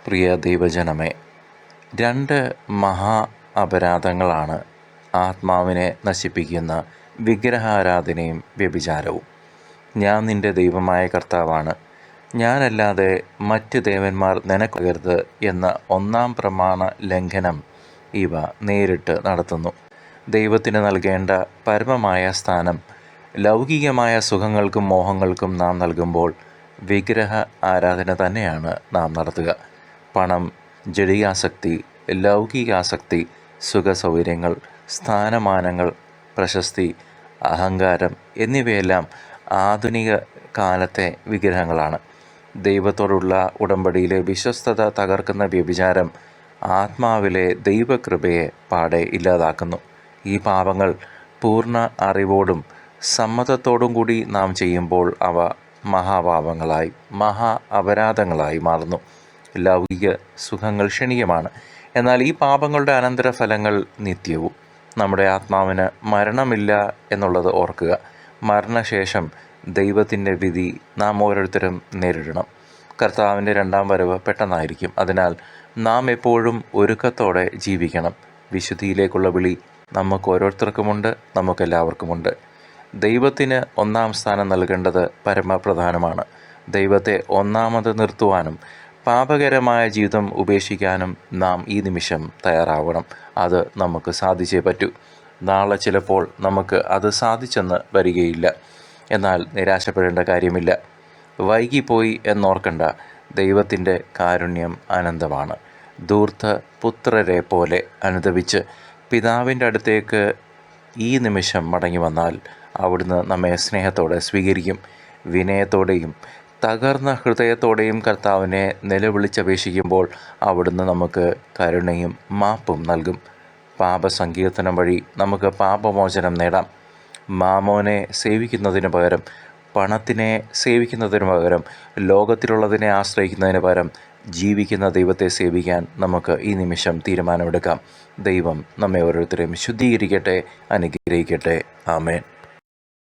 പ്രിയ ദൈവജനമേ, രണ്ട് മഹാ അപരാധങ്ങളാണ് ആത്മാവിനെ നശിപ്പിക്കുന്ന വിഗ്രഹാരാധനയും വ്യഭിചാരവും. ഞാൻ നിൻ്റെ ദൈവമായ കർത്താവാണ്, ഞാനല്ലാതെ മറ്റ് ദേവന്മാർ നിനക്കരുത് എന്ന ഒന്നാം പ്രമാണ ലംഘനം ഇവ നേരിട്ട് നടത്തുന്നു. ദൈവത്തിന് നൽകേണ്ട പരമമായ സ്ഥാനം ലൗകികമായ സുഖങ്ങൾക്കും മോഹങ്ങൾക്കും നാം നൽകുമ്പോൾ വിഗ്രഹ ആരാധന തന്നെയാണ് നാം നടത്തുക. പണം, ജഡികാസക്തി, ലൗകികാസക്തി, സുഖസൗകര്യങ്ങൾ, സ്ഥാനമാനങ്ങൾ, പ്രശസ്തി, അഹങ്കാരം എന്നിവയെല്ലാം ആധുനിക കാലത്തെ വിഗ്രഹങ്ങളാണ്. ദൈവത്തോടുള്ള ഉടമ്പടിയിലെ വിശ്വസ്തത തകർക്കുന്ന വ്യഭിചാരം ആത്മാവിലെ ദൈവകൃപയെ പാടെ ഇല്ലാതാക്കുന്നു. ഈ പാപങ്ങൾ പൂർണ്ണ അറിവോടും സമ്മതത്തോടും കൂടി നാം ചെയ്യുമ്പോൾ അവ മഹാപാപങ്ങളായി, മഹാ അപരാധങ്ങളായി മാറുന്നു. ലൗകിക സുഖങ്ങൾ ക്ഷണികമാണ്, എന്നാൽ ഈ പാപങ്ങളുടെ അനന്തരഫലങ്ങൾ നിത്യവും. നമ്മുടെ ആത്മാവിന് മരണമില്ല എന്നുള്ളത് ഓർക്കുക. മരണശേഷം ദൈവത്തിൻ്റെ വിധി നാം ഓരോരുത്തരും നേരിടണം. കർത്താവിൻ്റെ രണ്ടാം വരവ് പെട്ടെന്നായിരിക്കും. അതിനാൽ നാം എപ്പോഴും ഒരുക്കത്തോടെ ജീവിക്കണം. വിശുദ്ധിയിലേക്കുള്ള വിളി നമുക്ക് ഓരോരുത്തർക്കുമുണ്ട്, നമുക്കെല്ലാവർക്കുമുണ്ട്. ദൈവത്തിന് ഒന്നാം സ്ഥാനം നൽകേണ്ടത് പരമപ്രധാനമാണ്. ദൈവത്തെ ഒന്നാമത് നിർത്തുവാനും പാപകരമായ ജീവിതം ഉപേക്ഷിക്കാനും നാം ഈ നിമിഷം തയ്യാറാവണം. അത് നമുക്ക് സാധിച്ചേ പറ്റൂ. നാളെ ചിലപ്പോൾ നമുക്ക് അത് സാധിച്ചെന്ന് വരികയില്ല. എന്നാൽ നിരാശപ്പെടേണ്ട കാര്യമില്ല. വൈകിപ്പോയി എന്നോർക്കണ്ട. ദൈവത്തിൻ്റെ കാരുണ്യം അനന്തമാണ്. ധൂർത്ത പുത്രരെ പോലെ അനുതപിച്ച് പിതാവിൻ്റെ അടുത്തേക്ക് ഈ നിമിഷം മടങ്ങി വന്നാൽ അവിടുന്ന് നമ്മെ സ്നേഹത്തോടെ സ്വീകരിക്കും. വിനയത്തോടെയും തകർന്ന ഹൃദയത്തോടെയും കർത്താവിനെ നിലവിളിച്ചപേക്ഷിക്കുമ്പോൾ അവിടുന്ന് നമുക്ക് കരുണയും മാപ്പും നൽകും. പാപസങ്കീർത്തനം വഴി നമുക്ക് പാപമോചനം നേടാം. മാമോനെ സേവിക്കുന്നതിന് പകരം, പണത്തിനെ സേവിക്കുന്നതിന് പകരം, ലോകത്തിലുള്ളതിനെ ആശ്രയിക്കുന്നതിന് പകരം ജീവിക്കുന്ന ദൈവത്തെ സേവിക്കാൻ നമുക്ക് ഈ നിമിഷം തീരുമാനമെടുക്കാം. ദൈവം നമ്മെ ഓരോരുത്തരെയും ശുദ്ധീകരിക്കട്ടെ, അനുഗ്രഹിക്കട്ടെ. ആമേൻ.